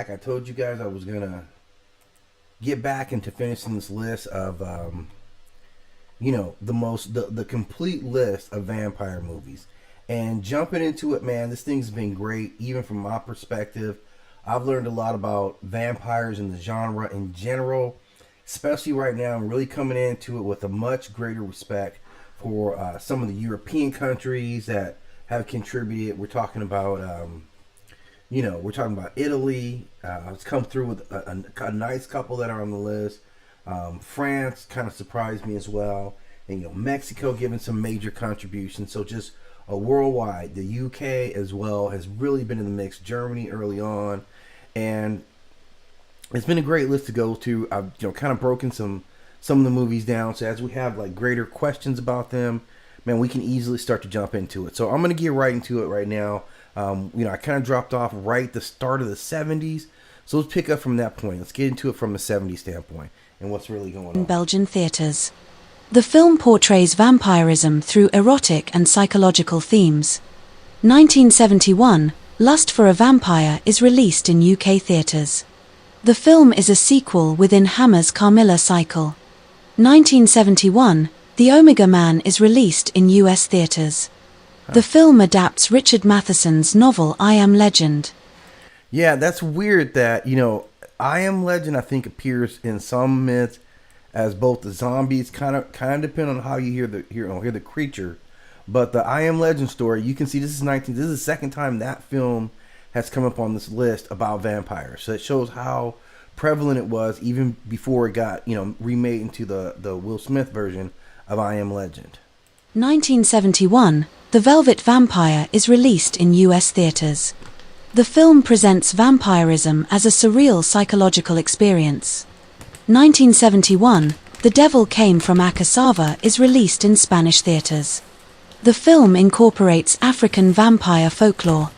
back. I told you guys I was gonna get back into finishing this list of, the complete list of vampire movies, and jumping into it, man. This thing's been great, even from my perspective. I've learned a lot about vampires and the genre in general, especially right now. I'm really coming into it with a much greater respect for some of the European countries that have contributed. We're talking about, Italy. It's come through with a nice couple that are on the list. France kind of surprised me as well. And, Mexico giving some major contributions. So just worldwide, the UK as well has really been in the mix. Germany early on. And it's been a great list to go to. I've kind of broken some of the movies down. So as we have like greater questions about them, man, we can easily start to jump into it. So I'm going to get right into it right now. I kind of dropped off right at the start of the 70s. So let's pick up from that point. Let's get into it from the 70s standpoint and what's really going on. In Belgian theatres. The film portrays vampirism through erotic and psychological themes. 1971, Lust for a Vampire is released in UK theatres. The film is a sequel within Hammer's Carmilla cycle. 1971, The Omega Man is released in US theatres. The film adapts Richard Matheson's novel I Am Legend. Yeah, that's weird that, I Am Legend, I think, appears in some myths as both the zombies, kind of depend on how you hear the creature. But the I Am Legend story, you can see this is the second time that film has come up on this list about vampires. So it shows how prevalent it was even before it got, remade into the Will Smith version of I Am Legend. 1971, The Velvet Vampire is released in US theatres. The film presents vampirism as a surreal psychological experience. 1971, The Devil Came from Akasava is released in Spanish theatres. The film incorporates African vampire folklore.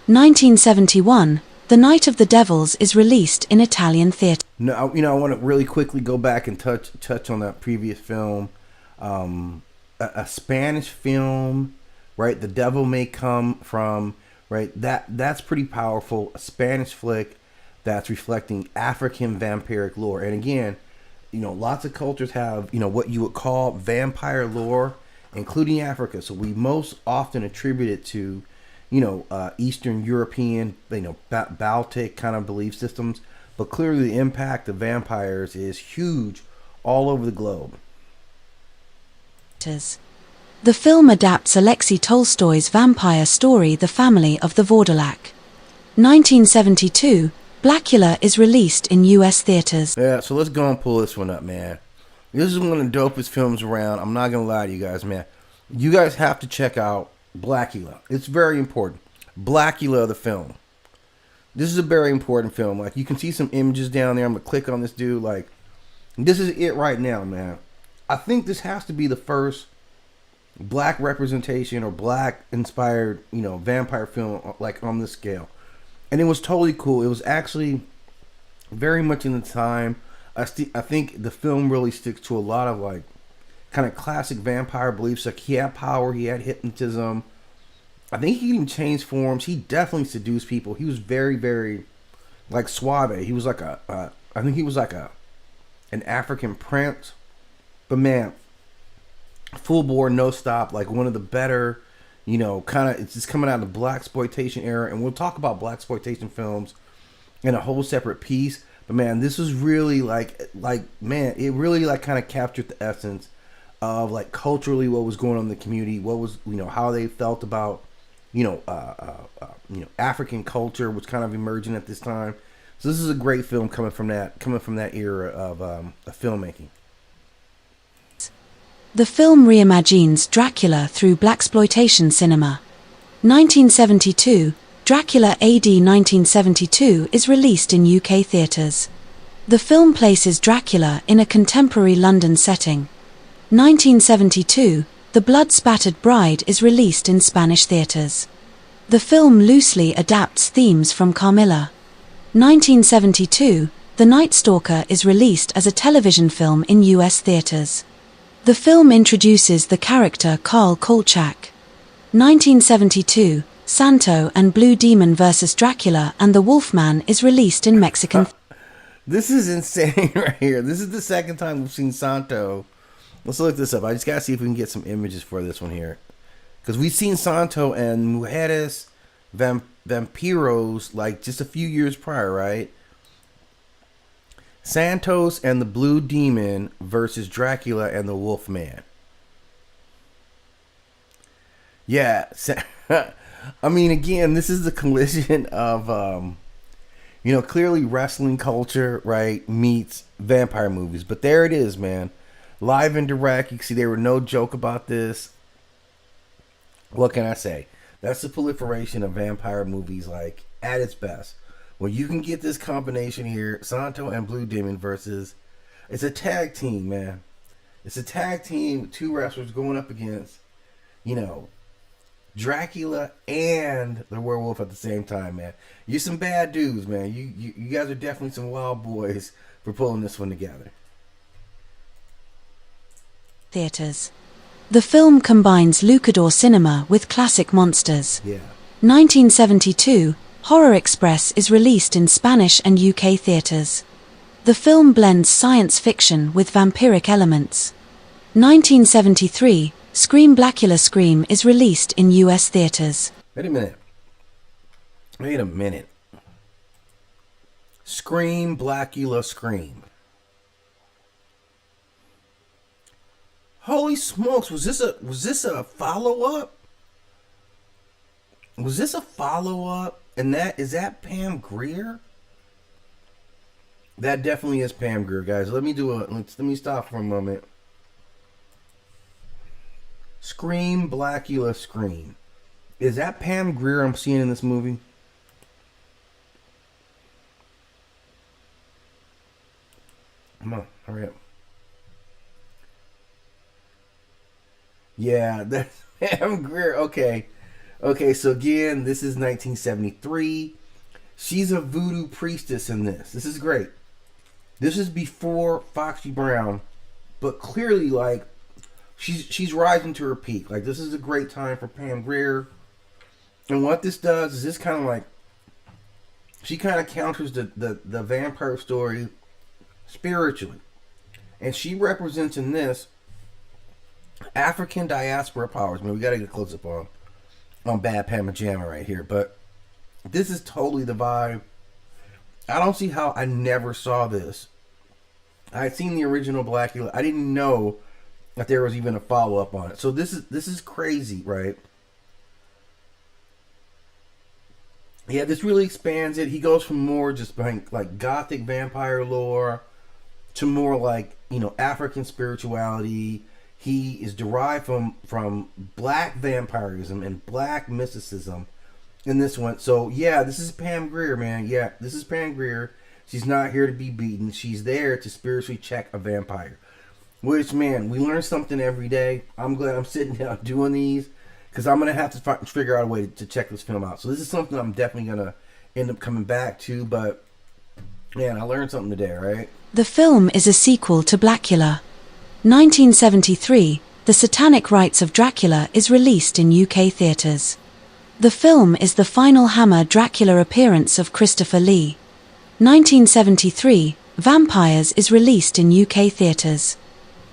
1971, The Night of the Devils is released in Italian theatre. No, I want to really quickly go back and touch on that previous film. A Spanish film, right? The Devil May Come From, right? That's pretty powerful. A Spanish flick that's reflecting African vampiric lore. And again, lots of cultures have, what you would call vampire lore, including Africa. So we most often attribute it to, Eastern European, Baltic kind of belief systems. But clearly the impact of vampires is huge all over the globe. The film adapts Alexei Tolstoy's vampire story The Family of the Vordelak. 1972, Blackula is released in US theatres. Yeah, so let's go and pull this one up, man. This is one of the dopest films around. I'm not going to lie to you guys, man. You guys have to check out Blackula. It's very important. Blackula, the film. This is a very important film. Like, you can see some images down there. I'm going to click on this dude. Like, this is it right now, man. I think this has to be the first black representation or black inspired, vampire film like on this scale. And it was totally cool. It was actually very much in the time. I think the film really sticks to a lot of like kind of classic vampire beliefs. Like, he had power, he had hypnotism. I think he even changed forms. He definitely seduced people. He was very, very like suave. He was like I think he was like an African prince. But man, full bore, no stop, like one of the better, kind of, it's just coming out of the blaxploitation era. And we'll talk about blaxploitation films in a whole separate piece. But man, this was really man, it really like kind of captured the essence of like culturally what was going on in the community, what was, how they felt about, African culture was kind of emerging at this time. So this is a great film coming from that era of filmmaking. The film reimagines Dracula through blaxploitation cinema. 1972, Dracula AD 1972 is released in UK theatres. The film places Dracula in a contemporary London setting. 1972, The Blood-Spattered Bride is released in Spanish theatres. The film loosely adapts themes from Carmilla. 1972, The Night Stalker is released as a television film in US theatres. The film introduces the character Karl Kolchak. 1972, Santo and Blue Demon vs. Dracula and the Wolfman is released in Mexican. This is insane right here. This is the second time we've seen Santo. Let's look this up. I just gotta see if we can get some images for this one here, because we've seen Santo and Mujeres Vampiros like just a few years prior, right? Santos and the Blue Demon versus Dracula and the Wolfman. Yeah, I mean, again, this is the collision of, clearly wrestling culture, right, meets vampire movies. But there it is, man. Live and direct. You can see there were no joke about this. What can I say? That's the proliferation of vampire movies, like, at its best. When you can get this combination here, Santo and Blue Demon versus... It's a tag team, man. It's a tag team with two wrestlers going up against, Dracula and the werewolf at the same time, man. You're some bad dudes, man. You guys are definitely some wild boys for pulling this one together. Theaters. The film combines luchador cinema with classic monsters. Yeah. 1972, Horror Express is released in Spanish and UK theaters. The film blends science fiction with vampiric elements. 1973, Scream Blackula Scream is released in US theaters. Wait a minute. Scream Blackula Scream. Holy smokes, was this a follow-up? Was this a follow-up? And is that Pam Grier? That definitely is Pam Grier, guys. Let me stop for a moment. Scream Blackula Scream. Is that Pam Grier I'm seeing in this movie? Come on, hurry up. Yeah, that's Pam Grier. Okay, so again, this is 1973. She's a voodoo priestess in this. This is great. This is before Foxy Brown, but clearly, like, she's rising to her peak. Like, this is a great time for Pam Grier. And what this does is this kind of like, she kind of counters the vampire story spiritually. And she represents in this African diaspora powers. Man, we got to get a close up on Bad Pamma Jamma right here. But this is totally the vibe. I don't see how I never saw this. I had seen the original Blackula. I didn't know that there was even a follow-up on it. So this is crazy, right? Yeah, this really expands it. He goes from more just like gothic vampire lore to more like, African spirituality. He is derived from black vampirism and black mysticism in this one. So yeah, this is Pam Grier, man. Yeah, this is Pam Grier. She's not here to be beaten. She's there to spiritually check a vampire. Which, man, we learn something every day. I'm glad I'm sitting down doing these, because I'm going to have to figure out a way to check this film out. So this is something I'm definitely going to end up coming back to. But, man, I learned something today, right? The film is a sequel to Blackula. 1973, The Satanic Rites of Dracula is released in UK theaters. The film is the final Hammer Dracula appearance of Christopher Lee. 1973, Vampires is released in UK theaters.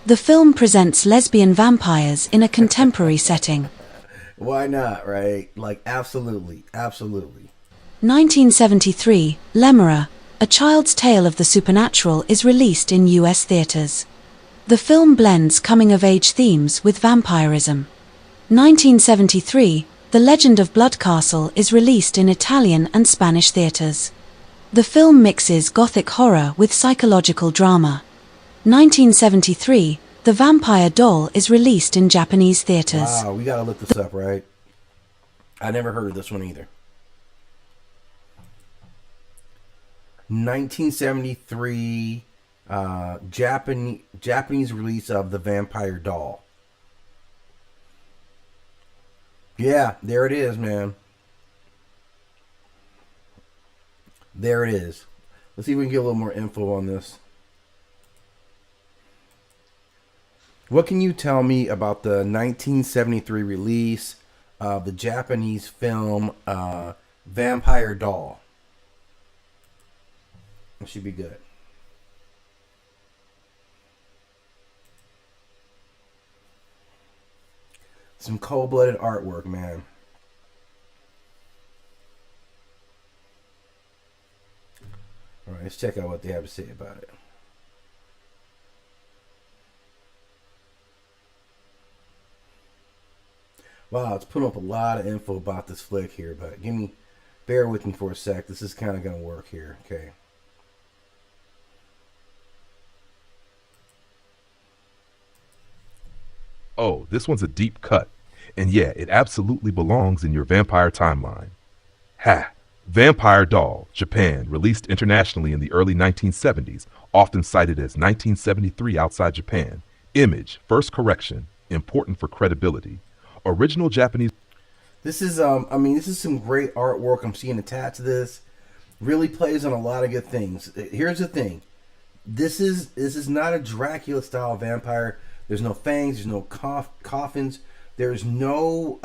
The film presents lesbian vampires in a contemporary setting. Why not, right? Like, absolutely. 1973, Lemura, A Child's Tale of the Supernatural is released in US theaters. The film blends coming-of-age themes with vampirism. 1973, The Legend of Blood Castle is released in Italian and Spanish theaters. The film mixes gothic horror with psychological drama. 1973, The Vampire Doll is released in Japanese theaters. Wow, we gotta look this up, right? I never heard of this one either. 1973, Japanese release of The Vampire Doll. Yeah, there it is, man. There it is. Let's see if we can get a little more info on this. What can you tell me about the 1973 release the Japanese film Vampire Doll. It should be good. Some cold-blooded artwork, man. All right, let's check out what they have to say about it. Wow, it's putting up a lot of info about this flick here, but bear with me for a sec. This is kind of going to work here, okay? Oh, this one's a deep cut. And yeah, it absolutely belongs in your vampire timeline. Ha! Vampire Doll, Japan, released internationally in the early 1970s, often cited as 1973 outside Japan. Image, first correction, important for credibility. Original Japanese. This is, this is some great artwork I'm seeing attached to this. Really plays on a lot of good things. Here's the thing. This is not a Dracula style vampire. There's no fangs. There's no coffins. There's no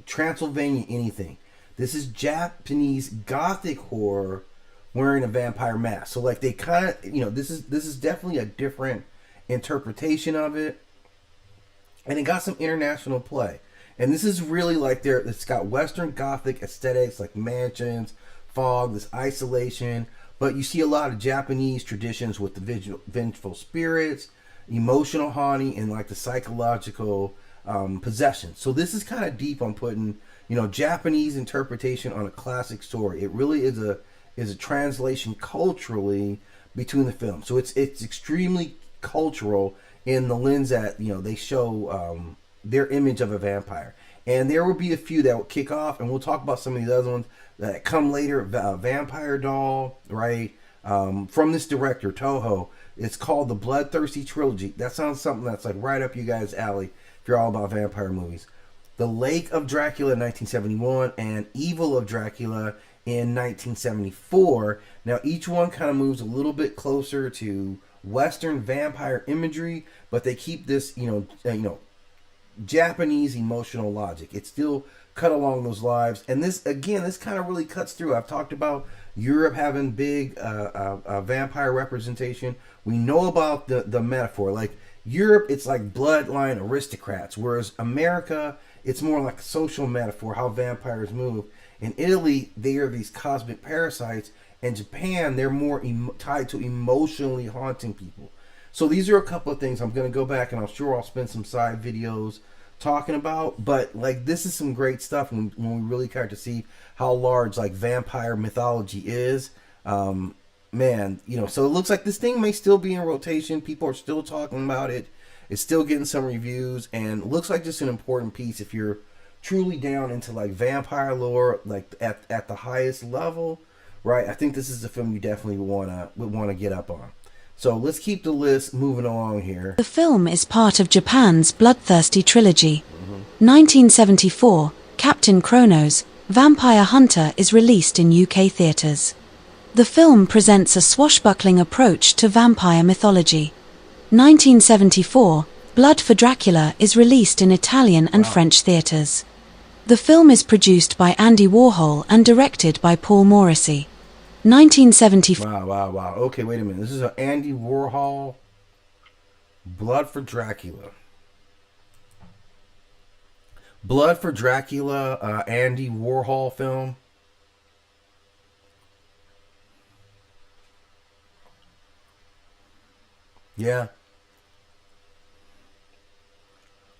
Transylvania anything. This is Japanese gothic horror wearing a vampire mask. So like they kind of, this is definitely a different interpretation of it. And it got some international play. And this is really like it's got Western Gothic aesthetics, like mansions, fog, this isolation. But you see a lot of Japanese traditions with the vengeful spirits, emotional haunting, and like the psychological possession. So this is kind of deep on putting, Japanese interpretation on a classic story. It really is a translation culturally between the films. So it's extremely cultural in the lens that they show their image of a vampire. And there will be a few that will kick off, and we'll talk about some of these other ones that come later. Vampire Doll, right? From this director Toho. It's called the Bloodthirsty Trilogy. That sounds something that's like right up you guys' alley if you're all about vampire movies. The Lake of Dracula in 1971 and Evil of Dracula in 1974. Now each one kind of moves a little bit closer to Western vampire imagery, but they keep this, Japanese emotional logic. It's still cut along those lines, and this kind of really cuts through. I've talked about Europe having big vampire representation. We know about the metaphor. Like Europe, it's like bloodline aristocrats, whereas America, it's more like a social metaphor, how vampires move. In Italy, they are these cosmic parasites. In Japan, they're more tied to emotionally haunting people. So these are a couple of things I'm going to go back, and I'm sure I'll spend some side videos talking about. But like this is some great stuff when we really start to see how large like vampire mythology is. So it looks like this thing may still be in rotation. People are still talking about it. It's still getting some reviews, and looks like just an important piece if you're truly down into like vampire lore, like at the highest level, right? I think this is a film you definitely would want to get up on. So let's keep the list moving along here. The film is part of Japan's Bloodthirsty Trilogy. 1974, Captain Kronos, Vampire Hunter is released in UK theatres. The film presents a swashbuckling approach to vampire mythology. 1974, Blood for Dracula is released in Italian and French theatres. The film is produced by Andy Warhol and directed by Paul Morrissey. 1974. Wow. Okay, wait a minute. This is an Andy Warhol Blood for Dracula. Blood for Dracula, Andy Warhol film. Yeah.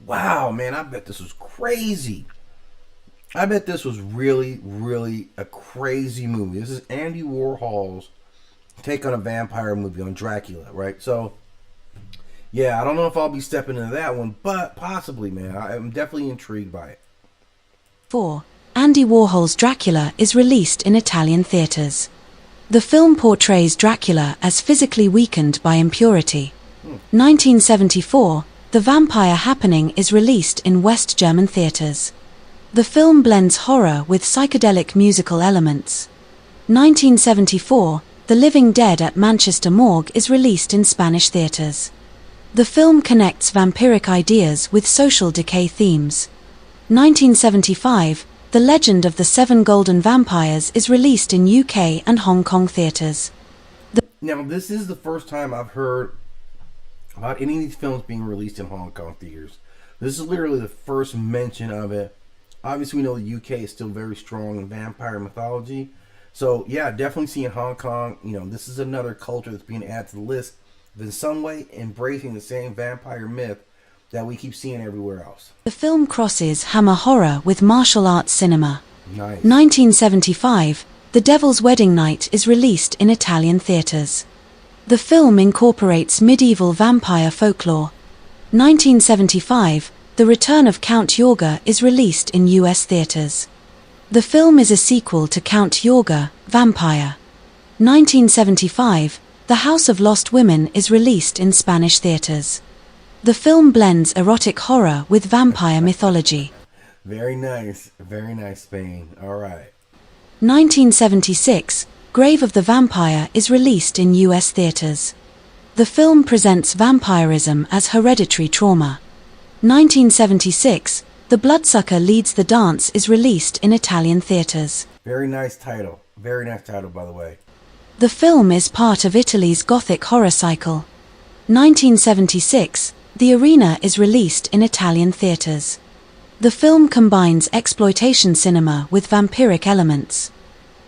Wow, man, I bet this was crazy. I bet this was really, really a crazy movie. This is Andy Warhol's take on a vampire movie, on Dracula, right? So, yeah, I don't know if I'll be stepping into that one, but possibly, man. I'm definitely intrigued by it. 4. Andy Warhol's Dracula is released in Italian theatres. The film portrays Dracula as physically weakened by impurity. 1974, The Vampire Happening is released in West German theatres. The film blends horror with psychedelic musical elements. 1974, The Living Dead at Manchester Morgue is released in Spanish theatres. The film connects vampiric ideas with social decay themes. 1975, The Legend of the Seven Golden Vampires is released in UK and Hong Kong theatres. Now, this is the first time I've heard about any of these films being released in Hong Kong theaters. This is literally the first mention of it. Obviously, we know the UK is still very strong in vampire mythology. So, yeah, definitely seeing Hong Kong. This is another culture that's being added to the list, in some way embracing the same vampire myth that we keep seeing everywhere else. The film crosses Hammer horror with martial arts cinema. Nice. 1975, The Devil's Wedding Night is released in Italian theatres. The film incorporates medieval vampire folklore. 1975, The Return of Count Yorga is released in US theatres. The film is a sequel to Count Yorga, Vampire. 1975, The House of Lost Women is released in Spanish theatres. The film blends erotic horror with vampire mythology. Very nice, Spain. All right. 1976, Grave of the Vampire is released in US theatres. The film presents vampirism as hereditary trauma. 1976, The Bloodsucker Leads the Dance is released in Italian theatres. Very nice title. Very nice title, by the way. The film is part of Italy's Gothic horror cycle. 1976, The Arena is released in Italian theatres. The film combines exploitation cinema with vampiric elements.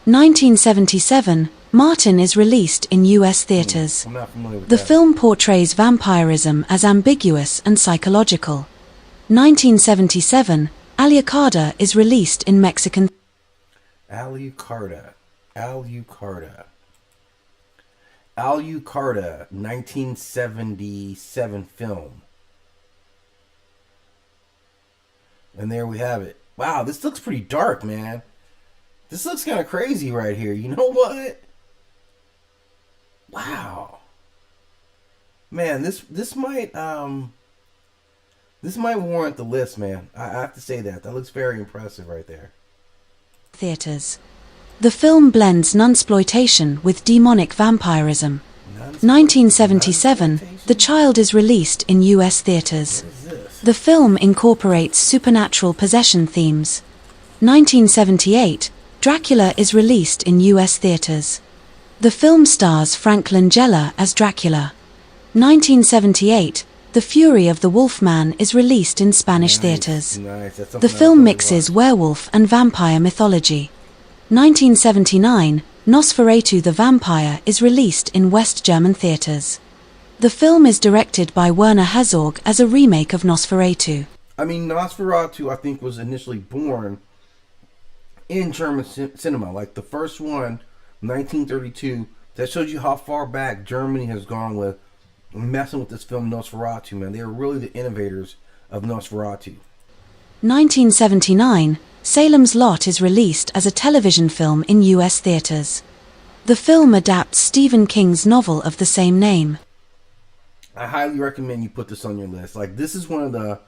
1977, Martin is released in US theatres. I'm not familiar with The that. film portrays vampirism as ambiguous and psychological. 1977, Alucarda is released in Mexican. Alucarda, 1977 film. And there we have it. Wow, this looks pretty dark, man. This looks kind of crazy right here. You know what? Wow. Man, this might warrant the list, man. I have to say that. That looks very impressive right there. Theatres. The film blends nunsploitation with demonic vampirism. 1977, The Child is released in US theatres. What is this? The film incorporates supernatural possession themes. 1978, Dracula is released in US theatres. The film stars Frank Langella as Dracula. 1978, The Fury of the Wolfman is released in Spanish theatres. Nice. That's The something film I'll mixes watch. werewolf and vampire mythology. 1979, Nosferatu the Vampire is released in West German theatres. The film is directed by Werner Herzog as a remake of Nosferatu. I mean, Nosferatu, I think, was initially born in German cinema. Like the first one, 1932, that shows you how far back Germany has gone with messing with this film Nosferatu, man. They were really the innovators of Nosferatu. 1979, Salem's Lot is released as a television film in US theatres. The film adapts Stephen King's novel of the same name. I highly recommend you put this on your list. Like, this is one of the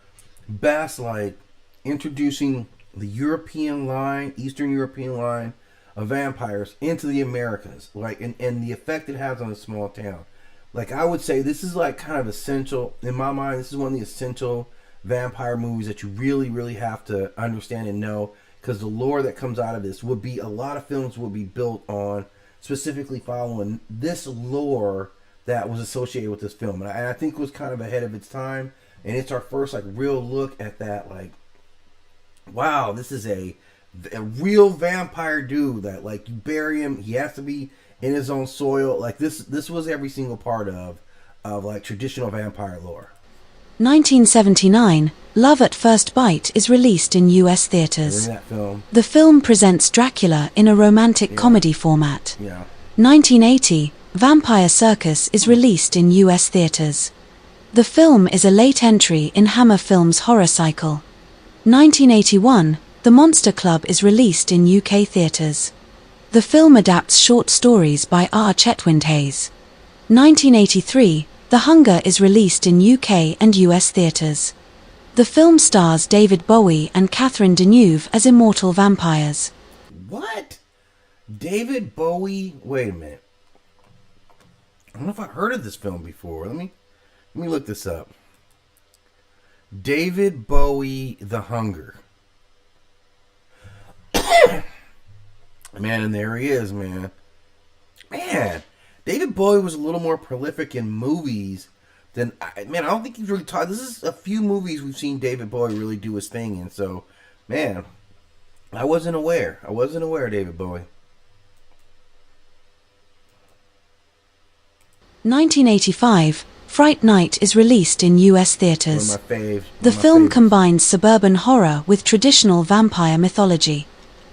best, like, introducing the European line, Eastern European line of vampires into the Americas. Like, and the effect it has on a small town. Like, I would say this is, like, kind of essential. In my mind, this is one of the essential vampire movies that you really, really have to understand and know. Because the lore that comes out of this would be, a lot of films will be built on specifically following this lore that was associated with this film, and I think it was kind of ahead of its time. And it's our first like real look at that. Like, wow, this is a real vampire dude that, like, you bury him, he has to be in his own soil. Like, this was every single part of like traditional vampire lore. 1979, Love at First Bite is released in US During theatres. that film, The film presents Dracula in a romantic comedy format. yeah. 1980, Vampire Circus is released in US theatres. The film is a late entry in Hammer Films' horror cycle. 1981, The Monster Club is released in UK theatres. The film adapts short stories by R. Chetwynd Hayes. 1983, The Hunger is released in UK and US theatres. The film stars David Bowie and Catherine Deneuve as immortal vampires. What? David Bowie? Wait a minute. I don't know if I've heard of this film before. Let me look this up. David Bowie, The Hunger. Man, and there he is, man. Man, David Bowie was a little more prolific in movies than man. I don't think he's really taught. This is a few movies we've seen David Bowie really do his thing in. So, man, I wasn't aware. I wasn't aware of David Bowie. 1985, Fright Night is released in US theaters. One of my faves. The film combines suburban horror with traditional vampire mythology.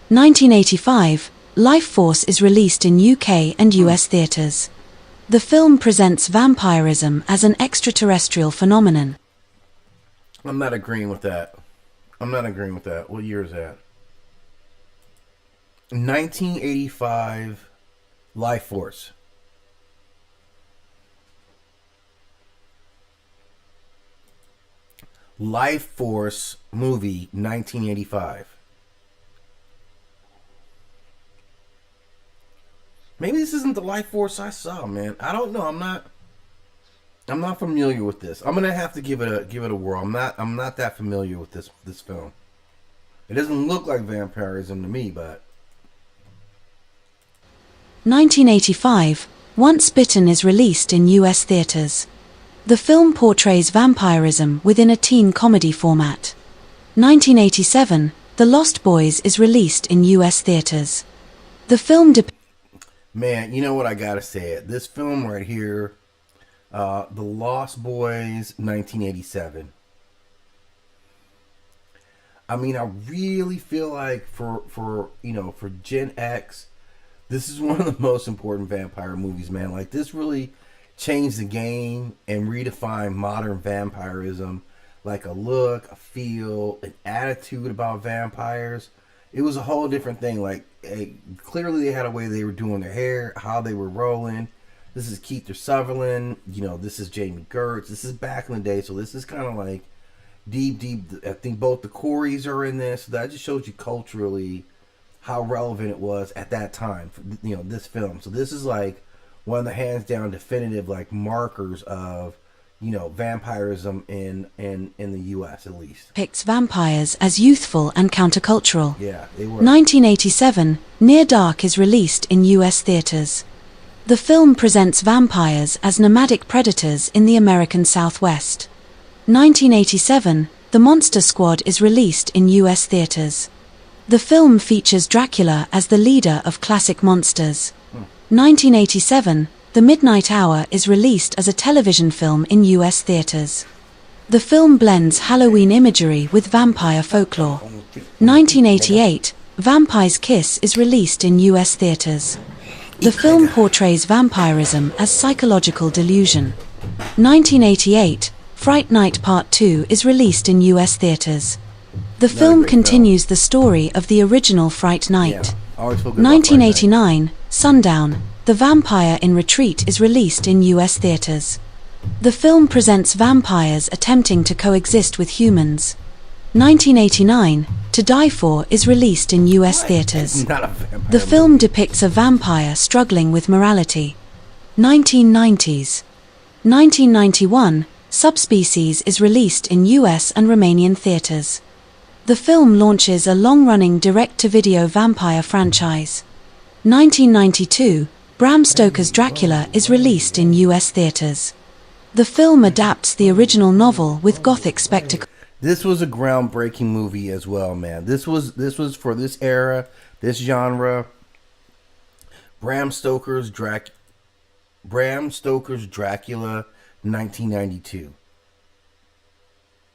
1985, Life Force is released in UK and US theaters. The film presents vampirism as an extraterrestrial phenomenon. I'm not agreeing with that. I'm not agreeing with that. What year is that? 1985, Life Force. Life Force movie, 1985. Maybe this isn't the Life Force I saw, man. I don't know. I'm not familiar with this. I'm gonna have to give it a whirl. I'm not that familiar with this film. It doesn't look like vampirism to me, but 1985, Once Bitten is released in US theaters. The film portrays vampirism within a teen comedy format. 1987, The Lost Boys is released in US theaters. The film man, you know what I gotta say? It. This film right here, The Lost Boys, 1987. I mean, I really feel like for Gen X, this is one of the most important vampire movies, man. Like, this really changed the game and redefined modern vampirism. Like a look, a feel, an attitude about vampires. It was a whole different thing. Like, clearly they had a way they were doing their hair, how they were rolling. This is Keith Sutherland. This is Jamie Gertz. This is back in the day, so this is kind of like deep. I think both the Coreys are in this. So that just shows you culturally how relevant it was at that time for this film. So this is like one of the hands down definitive like markers of vampirism in the US at least. Depicts vampires as youthful and countercultural. Yeah, they were. 1987, Near Dark is released in US theaters. The film presents vampires as nomadic predators in the American Southwest. 1987, The Monster Squad is released in US theaters. The film features Dracula as the leader of classic monsters. 1987, The Midnight Hour is released as a television film in US theaters. The film blends Halloween imagery with vampire folklore. 1988, Vampire's Kiss is released in US theaters. The film portrays vampirism as psychological delusion. 1988, Fright Night Part 2 is released in US theaters. The film continues the story of the original Fright Night. 1989, Sundown, The Vampire in Retreat is released in US theaters. The film presents vampires attempting to coexist with humans. 1989, To Die For is released in US theaters. The film depicts a vampire struggling with morality. 1990s. 1991, Subspecies is released in US and Romanian theaters. The film launches a long-running direct-to-video vampire franchise. 1992, Bram Stoker's Dracula is released in US theaters. The film adapts the original novel with gothic spectacle. This was a groundbreaking movie as well, man. This was for this era, this genre. Bram Stoker's Dracula, 1992.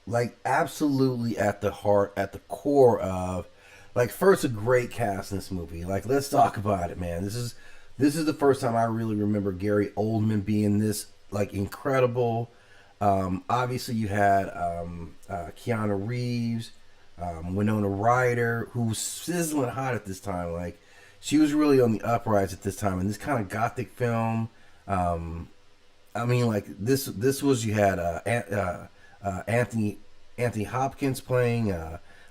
Like, absolutely at the heart, at the core of, like, first, a great cast in this movie. Like, let's talk about it, man. This is the first time I really remember Gary Oldman being this, like, incredible. Obviously, you had Keanu Reeves, Winona Ryder, who was sizzling hot at this time. Like, she was really on the uprise at this time. And this kind of gothic film, I mean, like, this was, you had Anthony Hopkins playing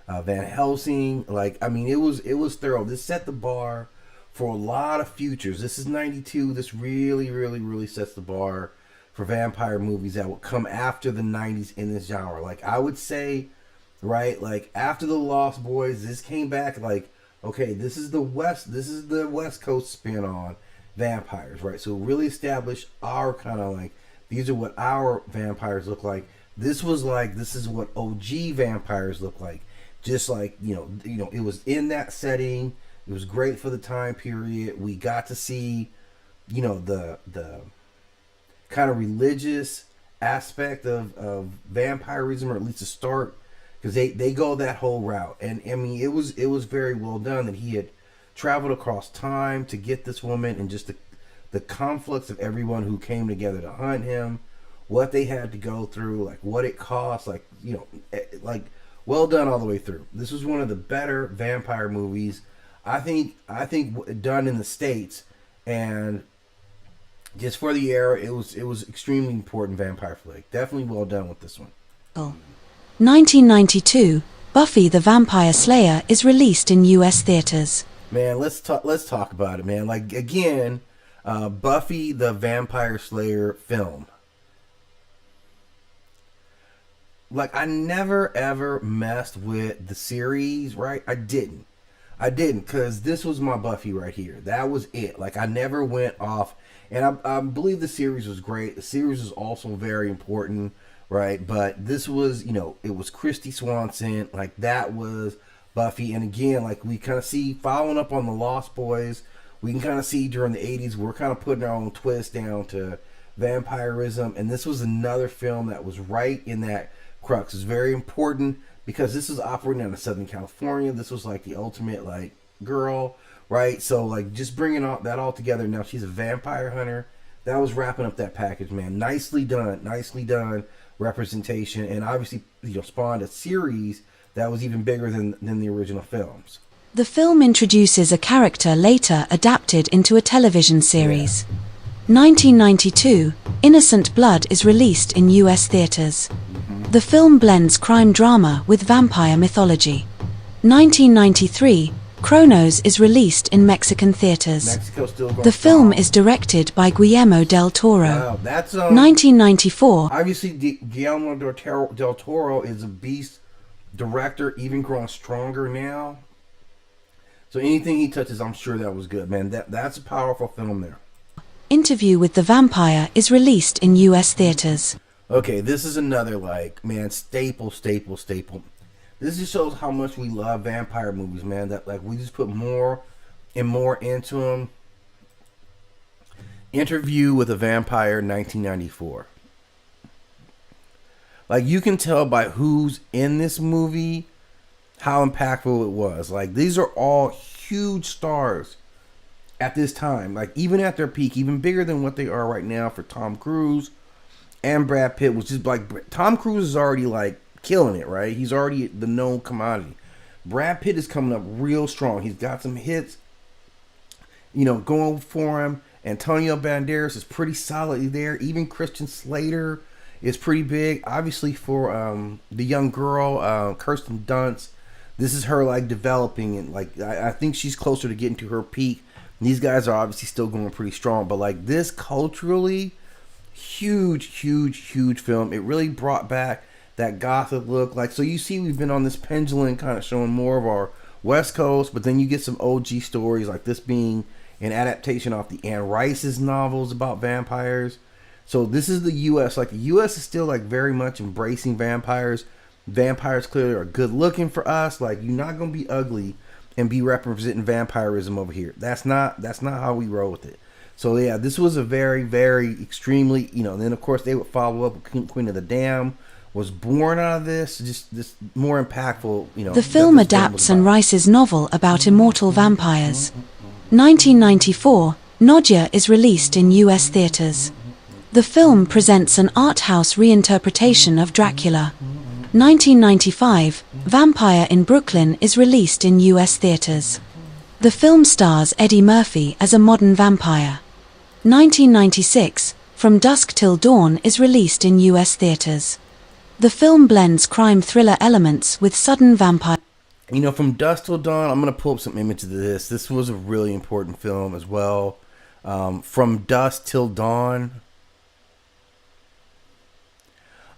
Van Helsing. Like, I mean, it was thorough. This set the bar for a lot of futures. This is 92. This really sets the bar for vampire movies that will come after the 90s in this genre. Like, I would say, right, like, after The Lost Boys, this came back, like, Okay, this is the West Coast spin on vampires, right? So really establish our kind of like these are what our vampires look like. This is what OG vampires look like. Just like, it was in that setting. It was great for the time period. We got to see, the kind of religious aspect of vampirism, or at least to start, because they go that whole route. And I mean, it was very well done that he had traveled across time to get this woman, and just the conflicts of everyone who came together to hunt him, what they had to go through, like what it cost, like like well done all the way through. This was one of the better vampire movies I think done in the States, and just for the era, it was extremely important vampire flick. Definitely well done with this one. 1992, Buffy the Vampire Slayer is released in US theaters. Man, let's talk about it, man. Like again, Buffy the Vampire Slayer film. Like I never ever messed with the series, right? I didn't, because this was my Buffy right here. That was it. Like I never went off, and I believe the series was great. The series was also very important, right? But this was, it was Christy Swanson. Like that was Buffy, and again, like we kind of see following up on the Lost Boys. We can kind of see during the '80s we're kind of putting our own twist down to vampirism, and this was another film that was right in that crux. It's very important because this is operating out of Southern California. This was like the ultimate like girl, right? So like just bringing that all together. Now she's a vampire hunter. That was wrapping up that package, man. Nicely done representation, and obviously spawned a series that was even bigger than the original films. The film introduces a character later adapted into a television series. 1992, Innocent Blood is released in US theaters. The film blends crime drama with vampire mythology. 1993, Cronos is released in Mexican theaters. Mexico's still going The film strong. is directed by Guillermo del Toro. Wow, that's 1994, obviously Guillermo del Toro is a beast director, even growing stronger now. So anything he touches, I'm sure that was good, man. That's a powerful film there. Interview with the Vampire is released in US theaters. Okay, this is another staple. This just shows how much we love vampire movies, man. That like we just put more and more into them. Interview with a Vampire, 1994. Like you can tell by who's in this movie how impactful it was. Like these are all huge stars at this time. Like even at their peak, even bigger than what they are right now for Tom Cruise and Brad Pitt, which is like Tom Cruise is already like killing it, right? He's already the known commodity. Brad Pitt is coming up real strong. He's got some hits, going for him. Antonio Banderas is pretty solidly there. Even Christian Slater is pretty big. Obviously for the young girl, Kirsten Dunst, this is her like developing, and like I think she's closer to getting to her peak. These guys are obviously still going pretty strong, but like this culturally, huge film. It really brought back that gothic look. Like, so you see we've been on this pendulum kind of showing more of our West Coast, but then you get some OG stories like this being an adaptation off the Anne Rice's novels about vampires. So this is the US. Like the US is still like very much embracing vampires. Vampires clearly are good looking for us. Like you're not gonna be ugly and be representing vampirism over here. That's not how we roll with it. So yeah, this was a very, very extremely, and then of course they would follow up with Queen of the Dam was born out of this, just this more impactful, The film adapts Anne Rice's novel about immortal vampires. 1994, Nadja is released in US theaters. The film presents an art house reinterpretation of Dracula. 1995, Vampire in Brooklyn is released in US theaters. The film stars Eddie Murphy as a modern vampire. 1996, From Dusk Till Dawn is released in US theaters. The film blends crime thriller elements with sudden vampire. From Dusk Till Dawn, I'm going to pull up some images of this. This was a really important film as well. From Dusk Till Dawn.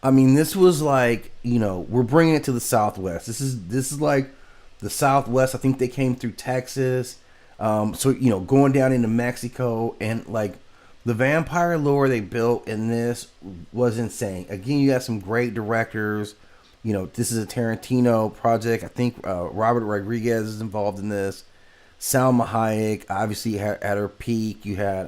I mean, this was like, we're bringing it to the Southwest. This is like the Southwest. I think they came through Texas. So going down into Mexico, and like the vampire lore they built in this was insane. Again, you got some great directors. This is a Tarantino project. I think Robert Rodriguez is involved in this. Salma Hayek, obviously, at her peak. You had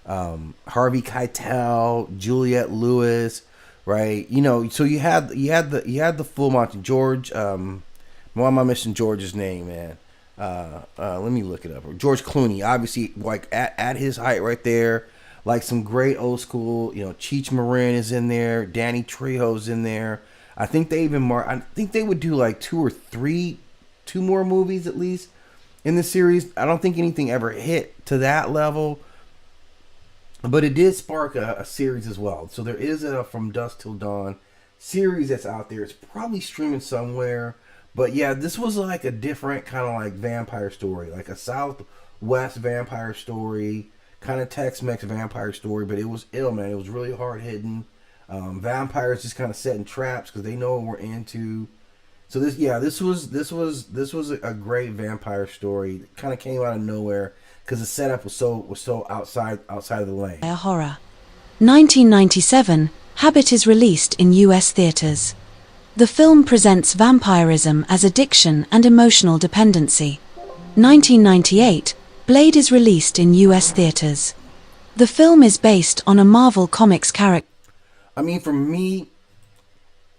Harvey Keitel, Juliette Lewis, right? So you had the full Monty. George. Why am I missing George's name, man? Let me look it up. George Clooney, obviously, like at his height right there. Like some great old school, Cheech Marin is in there. Danny Trejo's in there. I think they I think they would do like two more movies at least in the series. I don't think anything ever hit to that level, but it did spark a series as well. So there is a From Dusk Till Dawn series that's out there. It's probably streaming somewhere. But yeah, this was like a different kind of like vampire story, like a Southwest vampire story, kind of Tex-Mex vampire story. But it was ill, man. It was really hard hitting. Vampires just kind of setting traps because they know what we're into. So this was a great vampire story. It kind of came out of nowhere because the setup was so outside of the lane. Horror. 1997, Habit is released in US theaters. The film presents vampirism as addiction and emotional dependency. 1998, Blade is released in US theaters. The film is based on a Marvel Comics character. I mean, for me,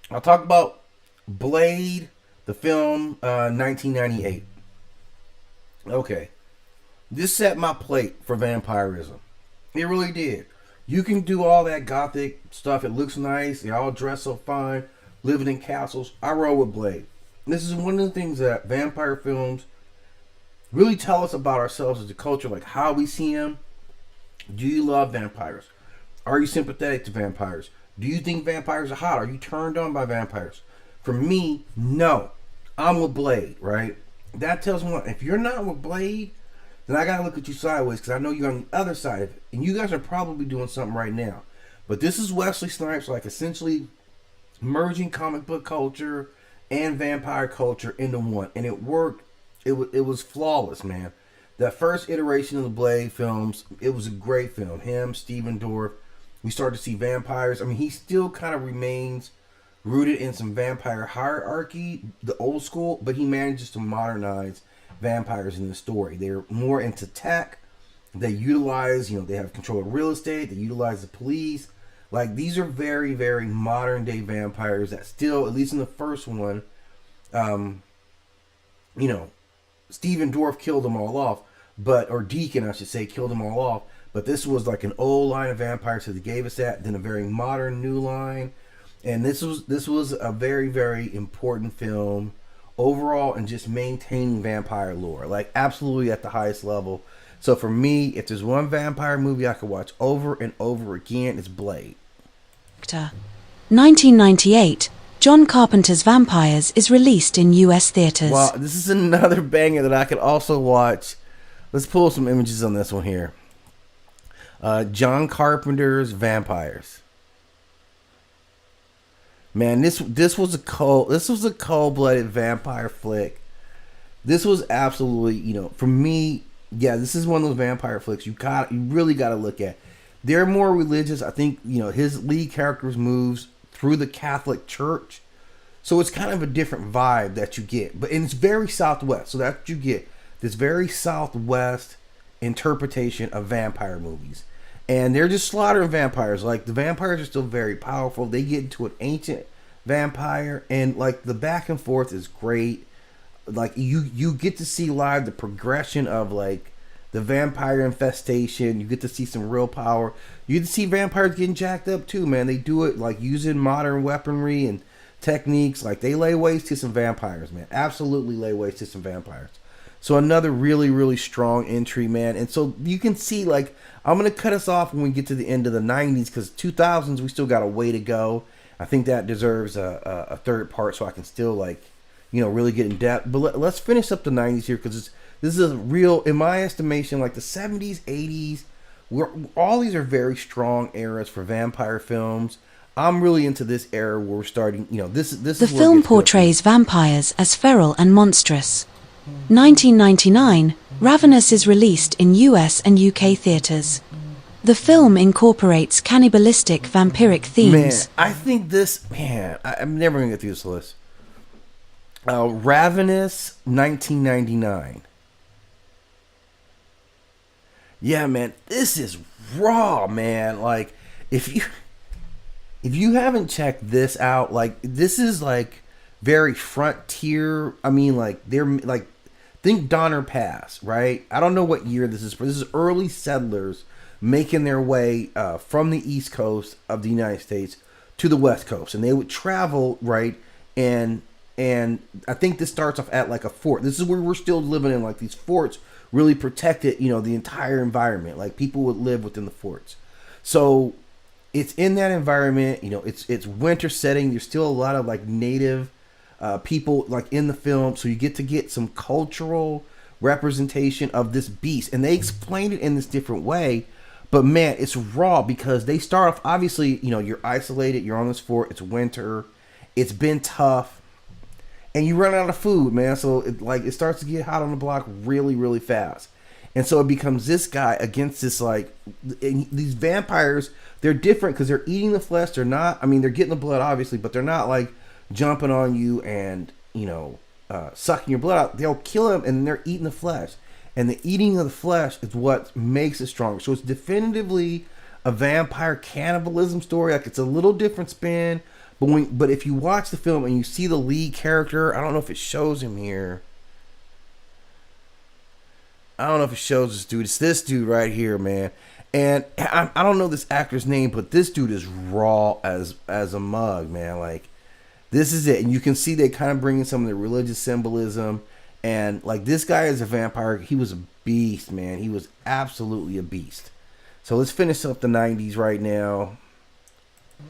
I'll talk about Blade, the film, 1998. Okay. This set my plate for vampirism. It really did. You can do all that gothic stuff. It looks nice. They all dress so fine. Living in castles. I roll with Blade. This is one of the things that vampire films really tell us about ourselves as a culture, like how we see them. Do you love vampires? Are you sympathetic to vampires? Do you think vampires are hot? Are you turned on by vampires? For me, no. I'm with Blade, right? That tells me what. If you're not with Blade, then I gotta look at you sideways because I know you're on the other side of it. And you guys are probably doing something right now. But this is Wesley Snipes, like essentially merging comic book culture and vampire culture into one. And it worked. It was flawless, man. That first iteration of the Blade films, it was a great film. Him, Stephen Dorff. We started to see vampires. I mean, he still kind of remains rooted in some vampire hierarchy, the old school, but he manages to modernize vampires in the story. They're more into tech. They utilize, they have control of real estate. They utilize the police. Like, these are very, very modern day vampires that still, at least in the first one, Stephen Dorff killed them all off, or Deacon, I should say, killed them all off. But this was like an old line of vampires, so they gave us that. Then a very modern new line, and this was a very, very important film overall, and just maintaining vampire lore, like absolutely at the highest level. So for me, if there's one vampire movie I could watch over and over again, it's Blade. 1998, John Carpenter's Vampires is released in US theaters. Wow, this is another banger that I could also watch. Let's pull some images on this one here. John Carpenter's Vampires. Man, this was a cold-blooded vampire flick. This was absolutely, for me, yeah, this is one of those vampire flicks you really got to look at. They're more religious. I think, his lead character's moves through the Catholic Church. So it's kind of a different vibe that you get. And it's very Southwest. So that's what you get. This very Southwest interpretation of vampire movies. And they're just slaughtering vampires. Like, the vampires are still very powerful. They get into an ancient vampire. And, like, the back and forth is great. Like, you get to see live the progression of, like, the vampire infestation. You get to see some real power. You get to see vampires getting jacked up, too, man. They do it, like, using modern weaponry and techniques. Like, they lay waste to some vampires, man. Absolutely lay waste to some vampires. So another really, really strong entry, man. And so you can see, like, I'm going to cut us off when we get to the end of the 90s because 2000s, we still got a way to go. I think that deserves a third part so I can still, like, really get in depth. But let's finish up the 90s here because this is a real, in my estimation, like the 70s, 80s, all these are very strong eras for vampire films. I'm really into this era where we're starting. This The is where it film gets good. portrays vampires as feral and monstrous. 1999, Ravenous is released in US and UK theaters. The film incorporates cannibalistic vampiric Man, themes. I think I'm never gonna get through this list. Ravenous, 1999. Yeah, man, this is raw, man. Like, if you haven't checked this out, like, this is like very frontier. I mean, like, they're like, think Donner Pass, right? I don't know what year this is, but this is early settlers making their way from the East Coast of the United States to the West Coast, and they would travel, right? And I think this starts off at like a fort. This is where we're still living in, like, these forts really protected, the entire environment. Like, people would live within the forts. So it's in that environment, it's winter setting. There's still a lot of like native people like in the film. So you get some cultural representation of this beast. And they explain it in this different way. But man, it's raw because they start off, obviously, you're isolated, you're on this fort, it's winter, it's been tough, and you run out of food, man. So it starts to get hot on the block really, really fast. And so it becomes this guy against this, like, these vampires. They're different because they're eating the flesh. They're not, I mean, they're getting the blood, obviously, but they're not like jumping on you and, sucking your blood out. They'll kill him and they're eating the flesh. And the eating of the flesh is what makes it stronger. So it's definitively a vampire cannibalism story. Like, it's a little different spin. But if you watch the film and you see the lead character, I don't know if it shows him here. I don't know if it shows this dude. It's this dude right here, man. And I don't know this actor's name, but this dude is raw as a mug, man. Like, this is it. And you can see they kind of bring in some of the religious symbolism. And, like, this guy is a vampire. He was a beast, man. He was absolutely a beast. So let's finish up the 90s right now.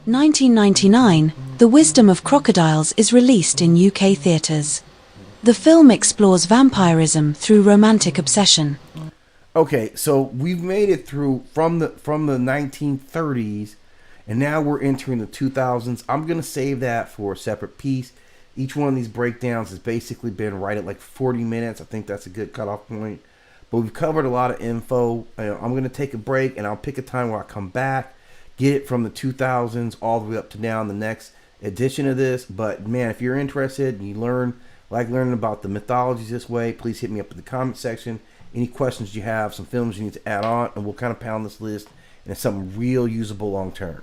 1999, The Wisdom of Crocodiles is released in UK theatres. The film explores vampirism through romantic obsession. Okay, so we've made it through from the 1930s, and now we're entering the 2000s. I'm gonna save that for a separate piece. Each one of these breakdowns has basically been right at like 40 minutes. I think that's a good cutoff point. But we've covered a lot of info. I'm gonna take a break, and I'll pick a time where I come back, get it from the 2000s all the way up to now in the next edition of this. But man, if you're interested and you learning about the mythologies this way, please hit me up in the comment section. Any questions you have, some films you need to add on, and we'll kind of pound this list into something real usable long term.